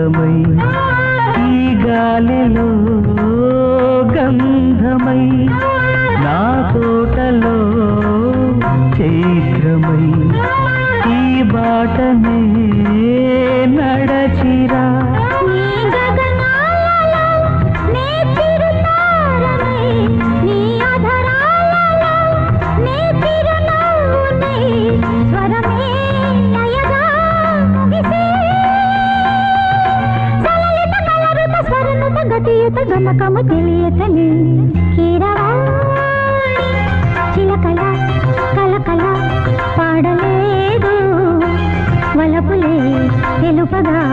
అందమై ఈ గాలిలో గంధమై నా తోటలో చైత్రమై ఈ బాటనే నడచిరా గమకము తెలియతని కీరవాణి చిలకల కలకల పాడలేదు వలపులే తెలుపగా